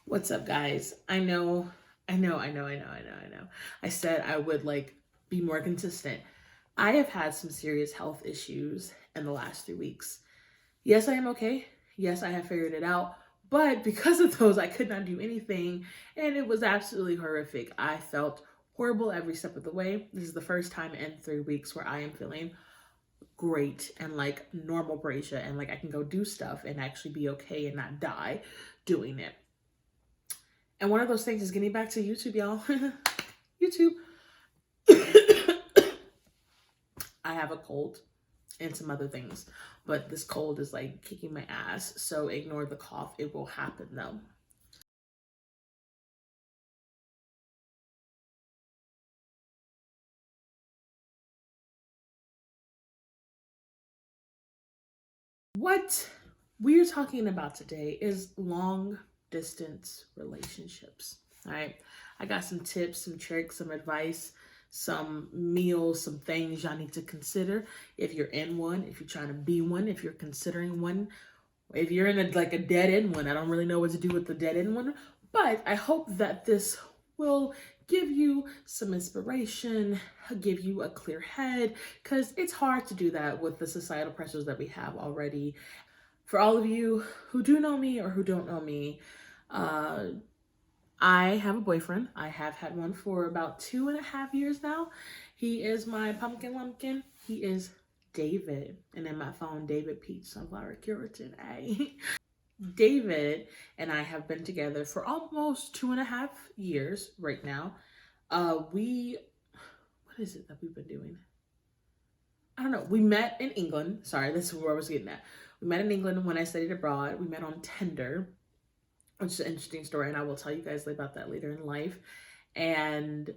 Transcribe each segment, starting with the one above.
What's up, guys? I know. I said I would be more consistent. I have had some serious health issues in the last 3 weeks. Yes, I am okay. Yes, I have figured it out. But because of those, I could not do anything, and it was absolutely horrific. I felt horrible every step of the way. This is the first time in 3 weeks where I am feeling great and like normal Bracia, and like I can go do stuff and actually be okay and not die doing it. And one of those things is getting back to YouTube, y'all. YouTube. I have a cold and some other things, but this cold is like kicking my ass. So ignore the cough. It will happen though. What we're talking about today is long distance relationships. All right. I got some tips, some tricks, some advice, some meals, some things y'all need to consider if you're in one, if you're trying to be one, if you're considering one, if you're in a dead end one. I don't really know what to do with the dead end one, but I hope that this will give you some inspiration, give you a clear head, because it's hard to do that with the societal pressures that we have already. For all of you who do know me or who don't know me, uh, I have a boyfriend. I have had one for about 2.5 years now. He is my pumpkin lumpkin. He is David. And in my phone, David Peach Sunflower Curitin A. David and I have been together for almost 2.5 years right now. What is it that we've been doing? I don't know. We met in England. Sorry, this is where I was getting at. We met in England when I studied abroad. We met on Tinder, which is an interesting story, and I will tell you guys about that later in life. And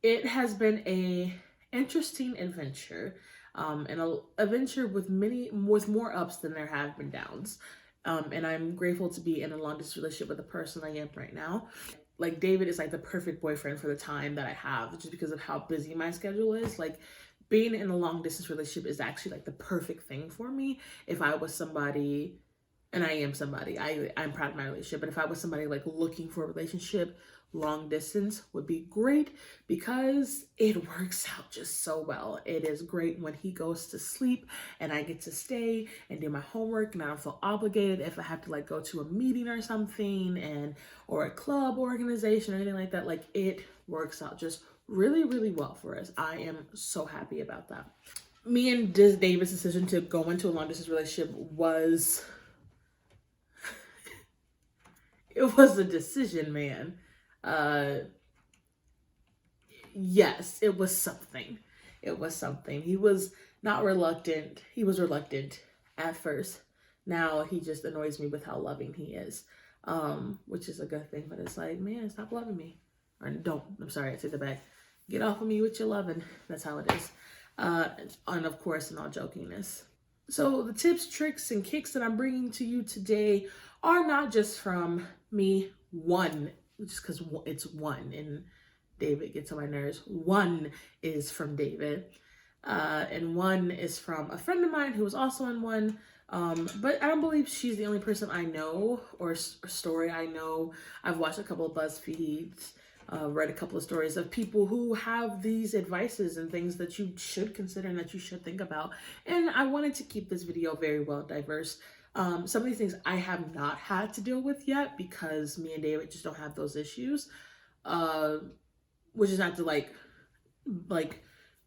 it has been a interesting adventure, and an adventure with more ups than there have been downs. And I'm grateful to be in a long distance relationship with the person I am right now. Like David is like the perfect boyfriend for the time that I have, just because of how busy my schedule is. Like being in a long distance relationship is actually like the perfect thing for me. If I was somebody, and I am somebody, I'm proud of my relationship, but if I was somebody like looking for a relationship, long distance would be great because it works out just so well. It is great when he goes to sleep and I get to stay and do my homework, and I don't feel obligated if I have to like go to a meeting or something, and or a club organization or anything like that. Like it works out just really, really well for us. I am so happy about that. Me and David's decision to go into a long distance relationship was it was a decision, man. Uh yes, it was something. It was something. He was not reluctant. He was reluctant at first. Now he just annoys me with how loving he is. Which is a good thing, but it's like, man, stop loving me. Or don't, I'm sorry, I take the back. Get off of me with your loving. That's how it is. And of course, in all jokingness. So the tips, tricks, and kicks that I'm bringing to you today are not just from me. One, just because it's one, and David gets on my nerves. One is from David, and one is from a friend of mine who was also in one. But I don't believe she's the only person I know or story I know. I've watched a couple of BuzzFeeds, read a couple of stories of people who have these advices and things that you should consider and that you should think about. And I wanted to keep this video very well diverse. Some of these things I have not had to deal with yet because me and David just don't have those issues. Which is not to like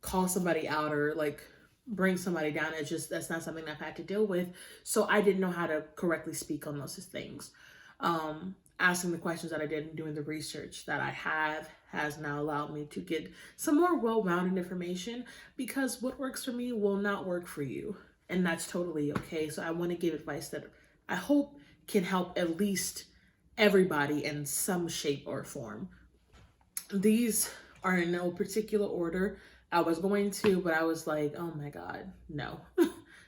call somebody out or like bring somebody down. It's just that's not something I've had to deal with. So I didn't know how to correctly speak on those things. Asking the questions that I did and doing the research that I have has now allowed me to get some more well-rounded information, because what works for me will not work for you. And that's totally okay. So I want to give advice that I hope can help at least everybody in some shape or form. These are in no particular order. I was going to, but I was like, oh my God, no,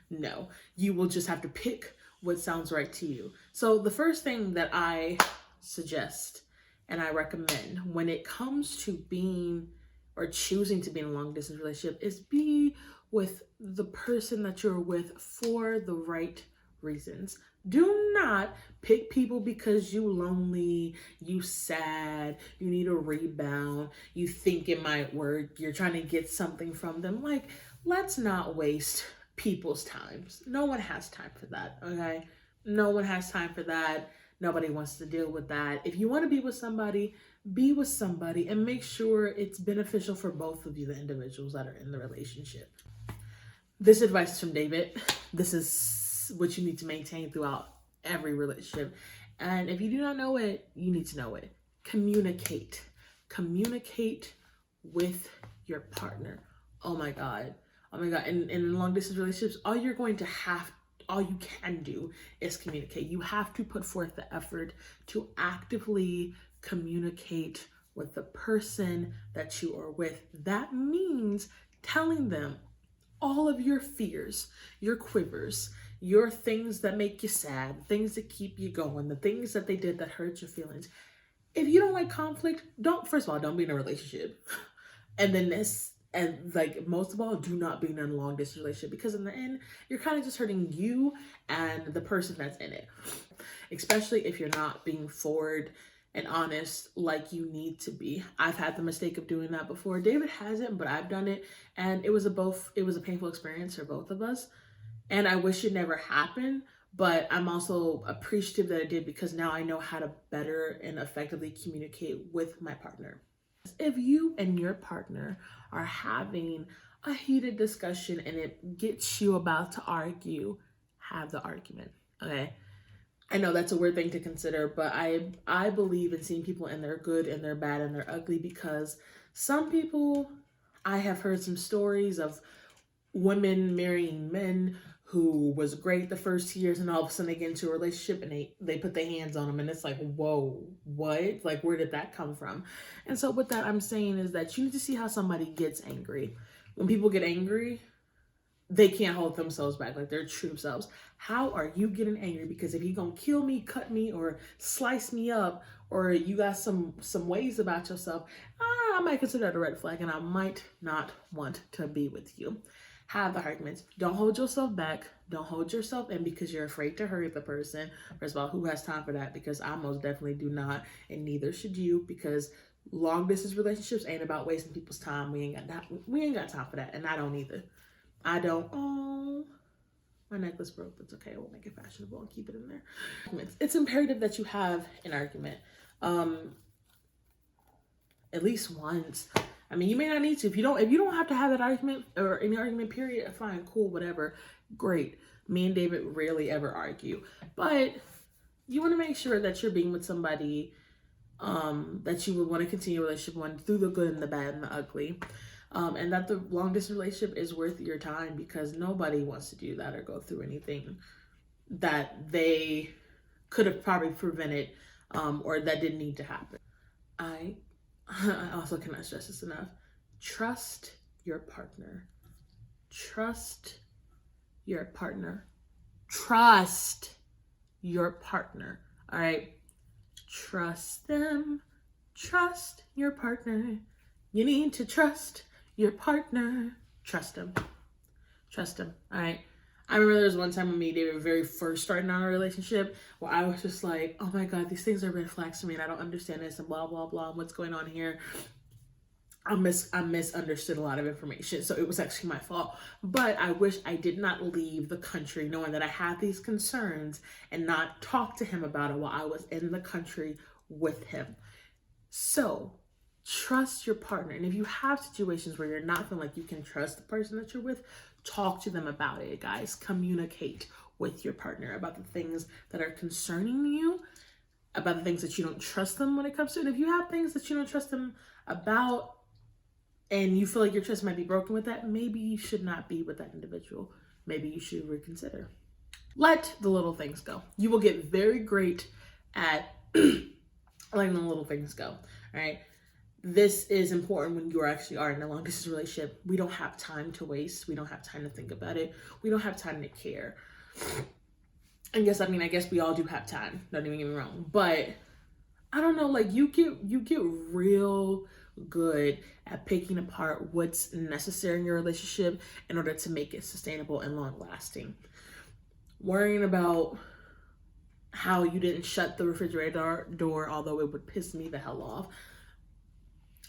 no. You will just have to pick what sounds right to you. So the first thing that I suggest and I recommend when it comes to being or choosing to be in a long distance relationship is be with the person that you're with for the right reasons. Do not pick people because you lonely, you sad, you need a rebound, you think it might work, you're trying to get something from them. Like, let's not waste people's times. No one has time for that, okay? No one has time for that. Nobody wants to deal with that. If you want to be with somebody and make sure it's beneficial for both of you, the individuals that are in the relationship. This advice is from David. This is what you need to maintain throughout every relationship. And if you do not know it, you need to know it. Communicate. Communicate with your partner. Oh my God. Oh my God. And in long distance relationships, all you can do is communicate. You have to put forth the effort to actively communicate with the person that you are with. That means telling them all of your fears, your quivers, your things that make you sad, things that keep you going, the things that they did that hurt your feelings. If you don't like conflict, first of all, don't be in a relationship. And like most of all, do not be in a long distance relationship, because in the end, you're kind of just hurting you and the person that's in it. Especially if you're not being forward and honest like you need to be. I've had the mistake of doing that before. David hasn't, but I've done it, and it was a painful experience for both of us. And I wish it never happened, but I'm also appreciative that it did, because now I know how to better and effectively communicate with my partner. If you and your partner are having a heated discussion and it gets you about to argue, have the argument, okay? I know that's a weird thing to consider, but I believe in seeing people in their good and their bad and their ugly, because some people, I have heard some stories of women marrying men who was great the first years, and all of a sudden they get into a relationship and they put their hands on them, and it's like, whoa, what? Like, where did that come from? And so what that I'm saying is that you need to see how somebody gets angry. When people get angry, they can't hold themselves back, like they're true themselves. How are you getting angry? Because if you're gonna kill me, cut me, or slice me up, or you got some ways about yourself, I might consider that a red flag, and I might not want to be with you. Have the arguments. Don't hold yourself back. Don't hold yourself in because you're afraid to hurt the person. First of all, who has time for that? Because I most definitely do not, and neither should you, because long distance relationships ain't about wasting people's time. We ain't got time for that, and I don't either. I don't. Oh, my necklace broke. That's okay. We'll make it fashionable and keep it in there. It's imperative that you have an argument, at least once. I mean, you may not need to. If you don't have to have that argument or any argument period, fine, cool, whatever, great. Me and David rarely ever argue, but you want to make sure that you're being with somebody that you would want to continue a relationship with through the good and the bad and the ugly. And that the long distance relationship is worth your time, because nobody wants to do that or go through anything that they could have probably prevented, or that didn't need to happen. I also cannot stress this enough. Trust your partner. Trust your partner. Trust your partner. All right. Trust them. Trust your partner. You need to trust your partner. Trust them. Trust them. All right. I remember there was one time when me and David were very first starting out our relationship where I was just like, oh my God, these things are red flags to me and I don't understand this and blah, blah, blah. What's going on here? I misunderstood a lot of information. So it was actually my fault. But I wish I did not leave the country knowing that I had these concerns and not talk to him about it while I was in the country with him. So trust your partner. And if you have situations where you're not feeling like you can trust the person that you're with, talk to them about it, guys. Communicate with your partner about the things that are concerning you, about the things that you don't trust them when it comes to it. If you have things that you don't trust them about and you feel like your trust might be broken with that, maybe you should not be with that individual. Maybe you should reconsider. Let the little things go. You will get very great at letting the little things go, all right? This is important when you actually are in a long distance relationship. We don't have time to waste. We don't have time to think about it. We don't have time to care. I guess we all do have time. Don't even get me wrong. But I don't know, like you get real good at picking apart what's necessary in your relationship in order to make it sustainable and long lasting. Worrying about how you didn't shut the refrigerator door, although it would piss me the hell off,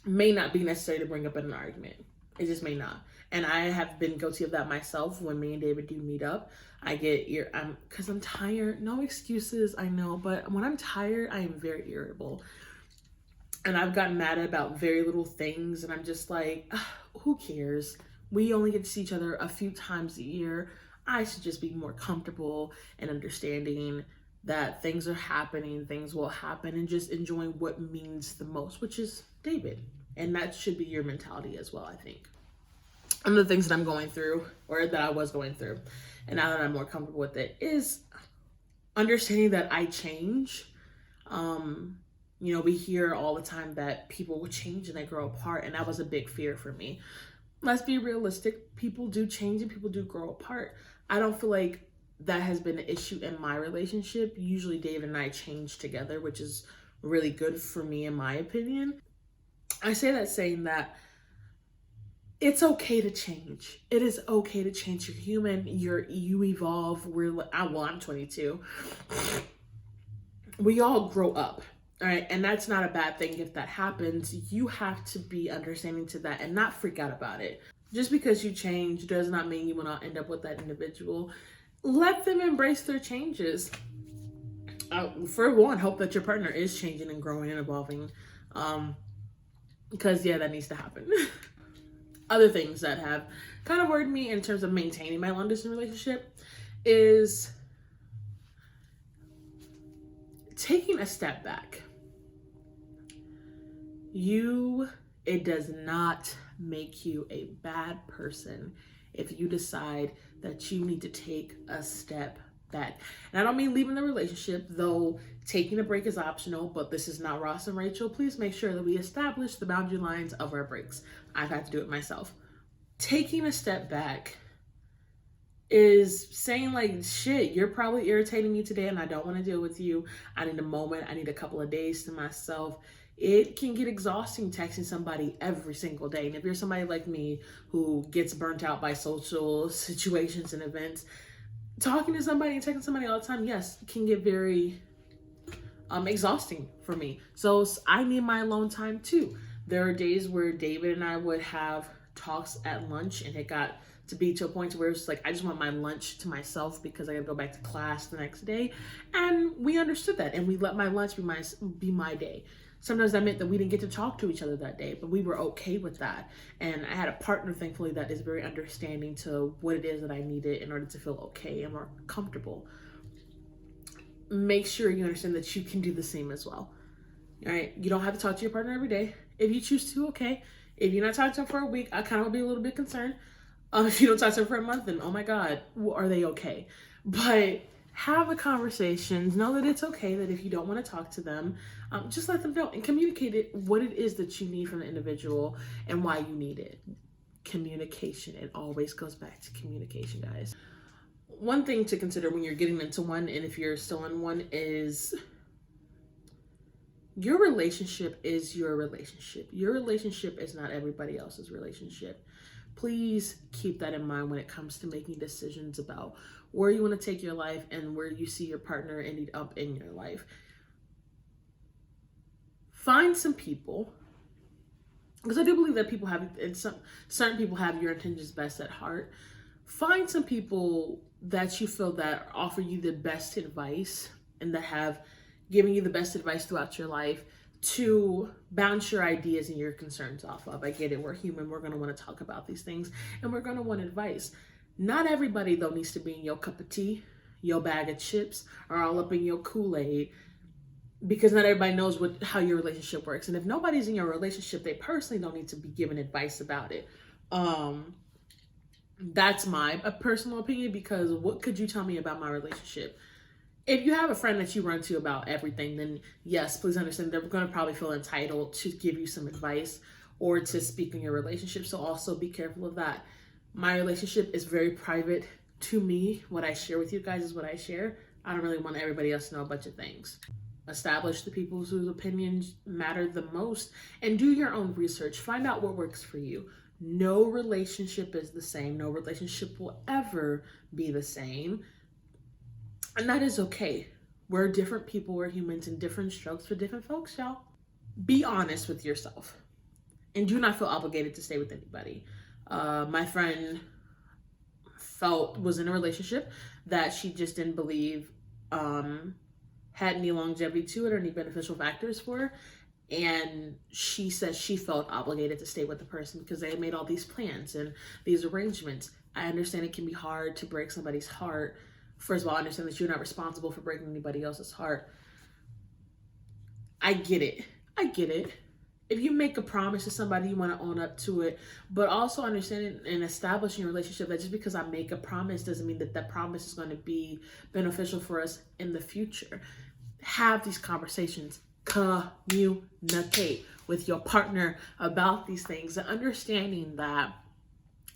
may not be necessary to bring up in an argument. It just may not. And I have been guilty of that myself. When me and David do meet up, I get because I'm tired. No excuses, I know, but when I'm tired, I am very irritable. And I've gotten mad about very little things, and I'm just like, who cares? We only get to see each other a few times a year. I should just be more comfortable and understanding that things are happening, things will happen, and just enjoying what means the most, which is David. And that should be your mentality as well, I think. One of the things that I'm going through, or that I was going through, and now that I'm more comfortable with it, is understanding that I change. We hear all the time that people will change and they grow apart, and that was a big fear for me. Let's be realistic. People do change and people do grow apart. I don't feel like that has been an issue in my relationship. Usually David and I change together, which is really good for me in my opinion. I say that saying that it's okay to change. It is okay to change. You're human. You evolve. I'm 22. We all grow up. All right. And that's not a bad thing if that happens. You have to be understanding to that and not freak out about it. Just because you change does not mean you will not end up with that individual. Let them embrace their changes. For one, hope that your partner is changing and growing and evolving. Because that needs to happen. Other things that have kind of worried me in terms of maintaining my long distance relationship is taking a step back. It does not make you a bad person if you decide that you need to take a step back. And I don't mean leaving the relationship, though taking a break is optional, but this is not Ross and Rachel. Please make sure that we establish the boundary lines of our breaks. I've had to do it myself. Taking a step back is saying like, shit, you're probably irritating me today and I don't want to deal with you. I need a moment. I need a couple of days to myself. It can get exhausting texting somebody every single day. And if you're somebody like me who gets burnt out by social situations and events, talking to somebody and texting somebody all the time, yes, can get very exhausting for me. So I need my alone time too. There are days where David and I would have talks at lunch, and it got to be to a point where it's like, I just want my lunch to myself because I gotta go back to class the next day. And we understood that, and we let my lunch be my day. Sometimes that meant that we didn't get to talk to each other that day, but we were okay with that. And I had a partner, thankfully, that is very understanding to what it is that I needed in order to feel okay and more comfortable. Make sure you understand that you can do the same as well. All right? You don't have to talk to your partner every day. If you choose to, okay. If you're not talking to them for a week, I kind of would be a little bit concerned. If you don't talk to them for a month, then oh my God, are they okay? But have a conversation. Know that it's okay that if you don't want to talk to them, just let them know and communicate what it is that you need from the individual and why you need it. Communication. It always goes back to communication, guys. One thing to consider when you're getting into one, and if you're still in one, is your relationship is your relationship. Your relationship is not everybody else's relationship. Please keep that in mind when it comes to making decisions about where you want to take your life and where you see your partner ending up in your life. Find some people, because I do believe that people have, and certain people have your intentions best at heart. Find some people that you feel that offer you the best advice and that have given you the best advice throughout your life to bounce your ideas and your concerns off of. I get it. We're human. We're going to want to talk about these things and we're going to want advice. Not everybody, though, needs to be in your cup of tea, your bag of chips, or all up in your Kool-Aid, because not everybody knows how your relationship works. And if nobody's in your relationship, they personally don't need to be given advice about it. That's my personal opinion, because what could you tell me about my relationship? If you have a friend that you run to about everything, then yes, please understand they're going to probably feel entitled to give you some advice or to speak in your relationship. So also be careful of that. My relationship is very private to me. What I share with you guys is what I share. I don't really want everybody else to know a bunch of things. Establish the people whose opinions matter the most and do your own research. Find out what works for you. No relationship is the same. No relationship will ever be the same. And that is okay. We're different people, we're humans, and different strokes for different folks, y'all. Be honest with yourself and do not feel obligated to stay with anybody. My friend was in a relationship that she just didn't believe had any longevity to it or any beneficial factors for her. And she says she felt obligated to stay with the person because they had made all these plans and these arrangements. I understand it can be hard to break somebody's heart. First of all, I understand that you're not responsible for breaking anybody else's heart. I get it. If you make a promise to somebody, you want to own up to it, but also understanding and establishing a relationship that just because I make a promise doesn't mean that that promise is going to be beneficial for us in the future. Have these conversations. Communicate with your partner about these things and understanding that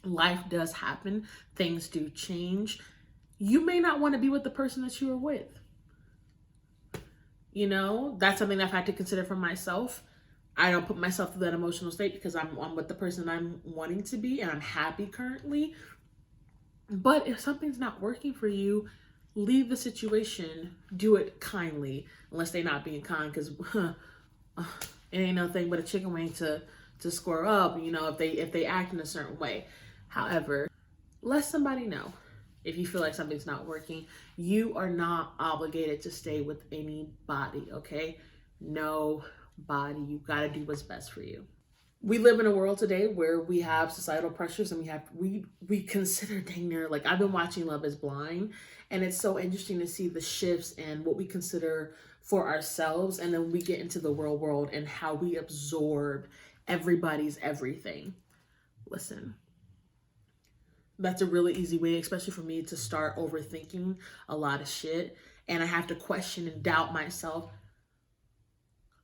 life does happen, things do change. You may not want to be with the person that you are with. You know, that's something I've had to consider for myself. I don't put myself through that emotional state because I'm with the person I'm wanting to be and I'm happy currently. But if something's not working for you, leave the situation. Do it kindly, unless they're not being kind, because it ain't nothing but a chicken wing to square up, you know, if they act in a certain way. However, let somebody know if you feel like something's not working. You are not obligated to stay with anybody, okay? Nobody. You gotta do what's best for you. We live in a world today where we have societal pressures and we consider dang near, like, I've been watching Love is Blind, and it's so interesting to see the shifts and what we consider for ourselves, and then we get into the real world and how we absorb everybody's everything. Listen, that's a really easy way, especially for me, to start overthinking a lot of shit, and I have to question and doubt myself.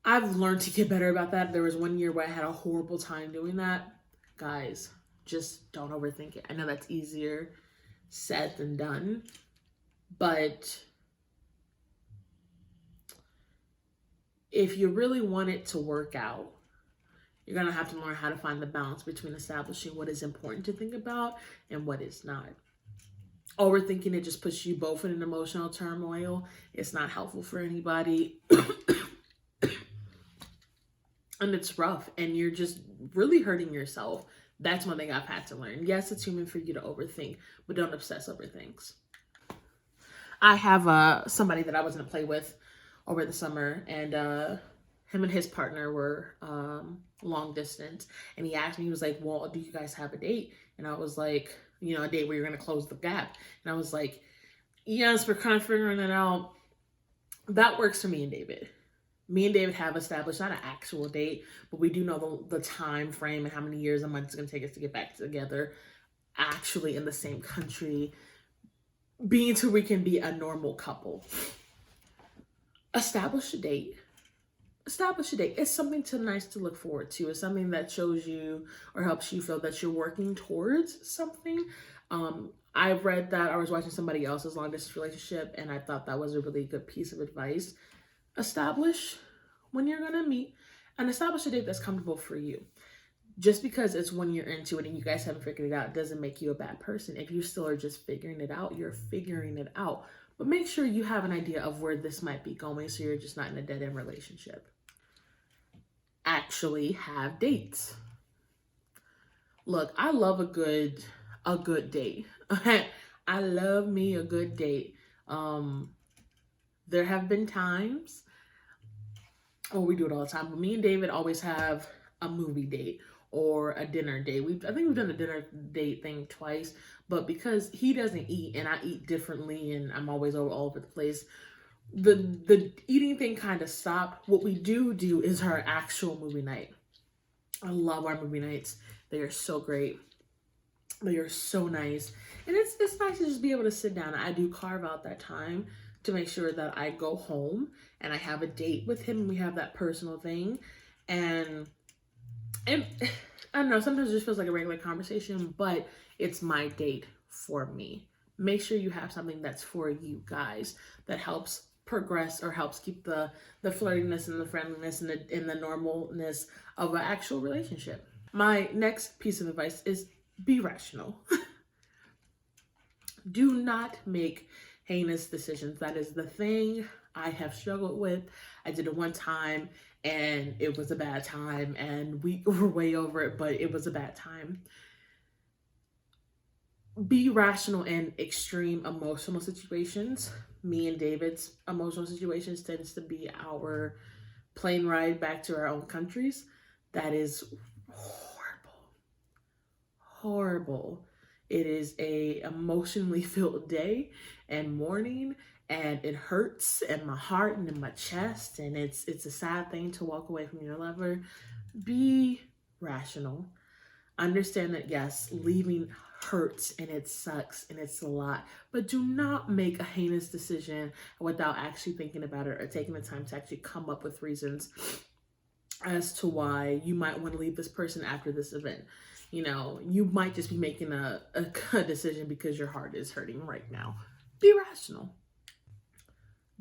I've learned to get better about that. There was one year where I had a horrible time doing that. Guys, just don't overthink it. I know that's easier said than done, but if you really want it to work out, you're going to have to learn how to find the balance between establishing what is important to think about and what is not. Overthinking it just puts you both in an emotional turmoil. It's not helpful for anybody. And it's rough, and you're just really hurting yourself. That's one thing I've had to learn. Yes, it's human for you to overthink, but don't obsess over things. I have somebody that I was going to play with over the summer, and him and his partner were long distance, and he asked me, he was like, well, do you guys have a date? And I was like, you know, a date where you're going to close the gap. And I was like, yes, we're kind of figuring it out. That works for me and David. Me and David have established not an actual date, but we do know the time frame and how many years a month it's going to take us to get back together, actually in the same country, being to we can be a normal couple. Establish a date. It's something nice to look forward to. It's something that shows you or helps you feel that you're working towards something. I read that, I was watching somebody else's long distance relationship, and I thought that was a really good piece of advice. Establish when you're going to meet and establish a date that's comfortable for you. Just because it's when you're into it and you guys haven't figured it out doesn't make you a bad person. If you still are just figuring it out, you're figuring it out. But make sure you have an idea of where this might be going so you're just not in a dead-end relationship. Actually have dates. Look, I love a good date. I love me a good date. There have been times, we do it all the time, but me and David always have a movie date or a dinner date. I think we've done a dinner date thing twice, but because he doesn't eat and I eat differently and I'm always all over the place, the eating thing kind of stopped. What we do is our actual movie night. I love our movie nights. They are so great. They are so nice. And it's nice to just be able to sit down. I do carve out that time to make sure that I go home and I have a date with him and we have that personal thing. And I don't know, sometimes it just feels like a regular conversation, but it's my date for me. Make sure you have something that's for you guys that helps progress or helps keep the flirtiness and the friendliness and the normalness of an actual relationship. My next piece of advice is be rational. Do not make heinous decisions. That is the thing I have struggled with. I did it one time and it was a bad time, and we were way over it, but it was a bad time. Be rational in extreme emotional situations. Me and David's emotional situations tends to be our plane ride back to our own countries. That is horrible, horrible. It is a emotionally filled day and morning, and it hurts in my heart and in my chest, and it's a sad thing to walk away from your lover. Be rational. Understand that yes, leaving hurts and it sucks and it's a lot, but do not make a heinous decision without actually thinking about it or taking the time to actually come up with reasons as to why you might want to leave this person after this event. You know, you might just be making a decision because your heart is hurting right now. Be rational.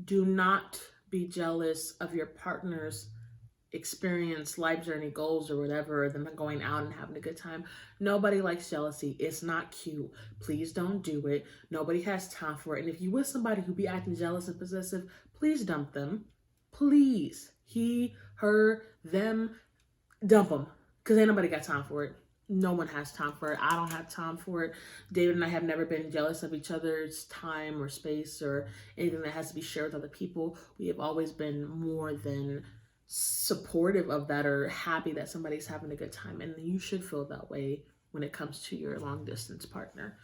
Do not be jealous of your partner's experience, life journey, goals, or whatever, them going out and having a good time. Nobody likes jealousy. It's not cute. Please don't do it. Nobody has time for it. And if you with somebody who be acting jealous and possessive, please dump them. Please. He, her, them, dump them. Because ain't nobody got time for it. No one has time for it. I don't have time for it. David and I have never been jealous of each other's time or space or anything that has to be shared with other people. We have always been more than supportive of that, or happy that somebody's having a good time, and you should feel that way when it comes to your long distance partner.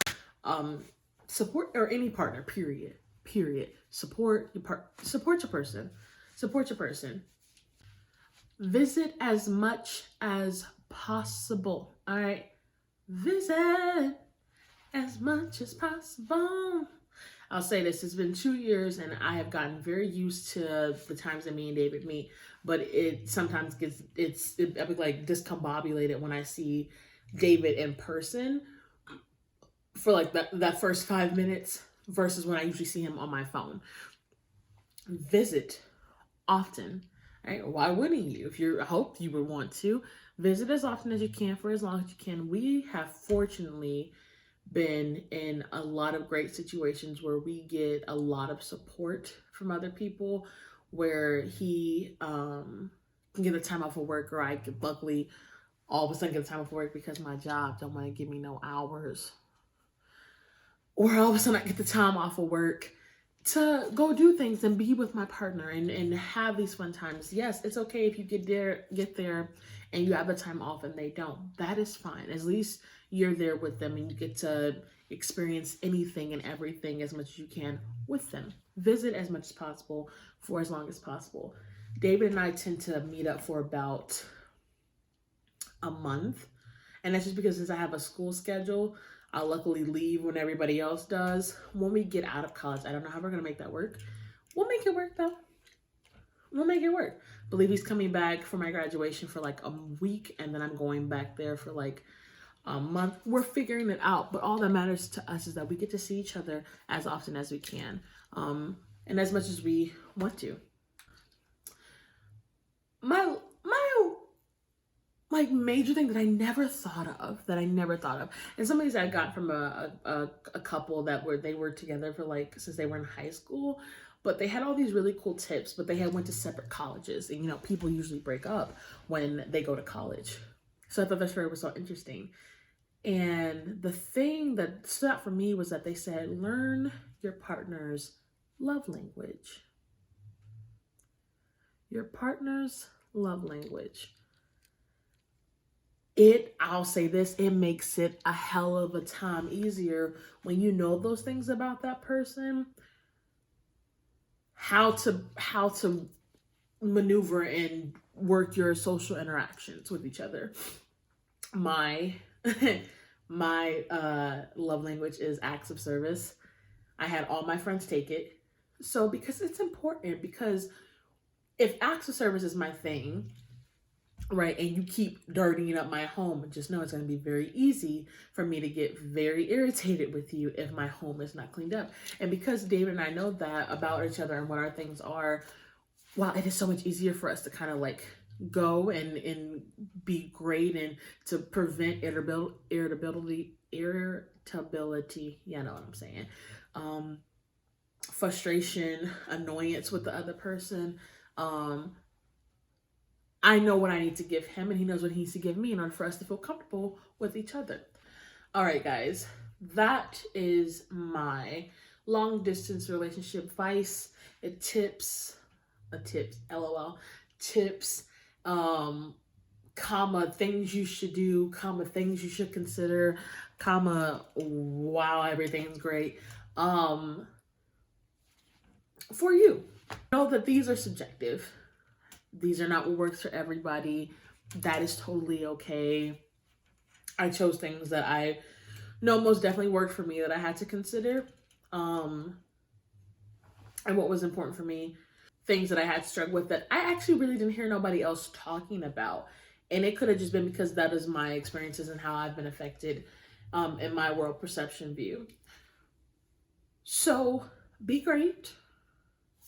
Support, or any partner, period. Support your person. Support your person. Visit as much as possible. All right, visit as much as possible. I'll say this, it's been 2 years and I have gotten very used to the times that me and David meet, but it sometimes gets, I be like discombobulated when I see David in person for like that first 5 minutes versus when I usually see him on my phone. Visit often, right? Why wouldn't you? If you hope you would want to, visit as often as you can for as long as you can. We have fortunately been in a lot of great situations where we get a lot of support from other people, where he can get a time off of work, or I could luckily all of a sudden get a time off of work because my job don't want to give me no hours, or all of a sudden I get the time off of work to go do things and be with my partner and have these fun times. Yes, it's okay if you get there and you have the time off and they don't. That is fine. At least you're there with them and you get to experience anything and everything as much as you can with them. Visit as much as possible for as long as possible. David and I tend to meet up for about a month. And that's just because since I have a school schedule, I'll luckily leave when everybody else does. When we get out of college, I don't know how we're going to make that work. We'll make it work though. We'll make it work. I believe he's coming back for my graduation for like a week, and then I'm going back there for like a month. We're figuring it out, but all that matters to us is that we get to see each other as often as we can, and as much as we want to. My like major thing that I never thought of, and some of these I got from a couple that they were together for like since they were in high school, but they had all these really cool tips, but they had went to separate colleges, and you know people usually break up when they go to college, so I thought that story was so interesting. And the thing that stood out for me was that they said learn your partner's love language. Your partner's love language. I'll say this, it makes it a hell of a time easier when you know those things about that person, how to maneuver and work your social interactions with each other. My love language is acts of service. I had all my friends take it. So because it's important, because if acts of service is my thing, right, and you keep dirtying up my home, just know it's going to be very easy for me to get very irritated with you if my home is not cleaned up. And because David and I know that about each other and what our things are, wow, it is so much easier for us to kind of like go and be great and to prevent irritability. Yeah, I know what I'm saying. frustration, annoyance with the other person. I know what I need to give him, and he knows what he needs to give me in order for us to feel comfortable with each other. All right, guys, that is my long distance relationship advice. It tips, lol, tips, comma, things you should do, comma, things you should consider, comma, wow, everything's great. For you, know that these are subjective. These are not what works for everybody. That is totally okay. I chose things that I know most definitely worked for me that I had to consider. And what was important for me, things that I had struggled with that I actually really didn't hear nobody else talking about. And it could have just been because that is my experiences and how I've been affected in my world perception view. So be great.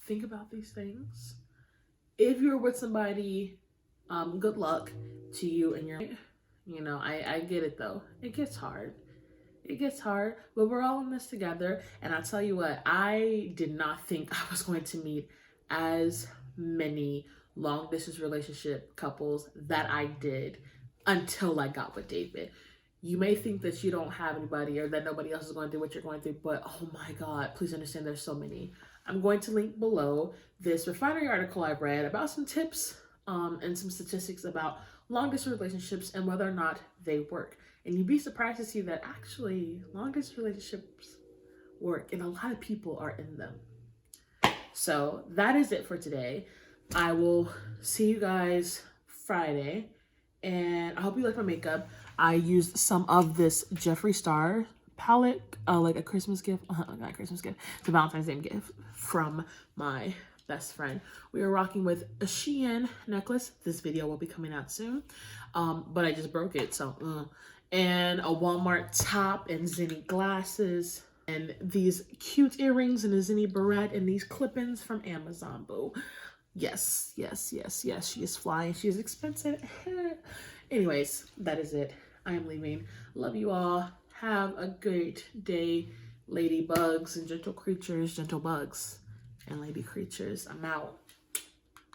Think about these things. If you're with somebody, good luck to you and your, I get it though. It gets hard. It gets hard, but we're all in this together. And I'll tell you what, I did not think I was going to meet as many long distance relationship couples that I did until I got with David. You may think that you don't have anybody or that nobody else is going through what you're going through, but oh my God, please understand there's so many. I'm going to link below this refinery article I read about some tips and some statistics about long distance relationships and whether or not they work. And you'd be surprised to see that actually long distance relationships work and a lot of people are in them. So that is it for today. I will see you guys Friday. And I hope you like my makeup. I used some of this Jeffree Star palette, like a Christmas gift. Not a Christmas gift. It's a Valentine's Day gift from my best friend. We are rocking with a Shein necklace. This video will be coming out soon. But I just broke it, so and a Walmart top and Zinni glasses and these cute earrings and a Zinni barrette and these clip-ins from Amazon, boo. Yes. She is flying. She is expensive. Anyways, that is it. I am leaving. Love you all. Have a great day, ladybugs and gentle creatures, gentle bugs and lady creatures. I'm out.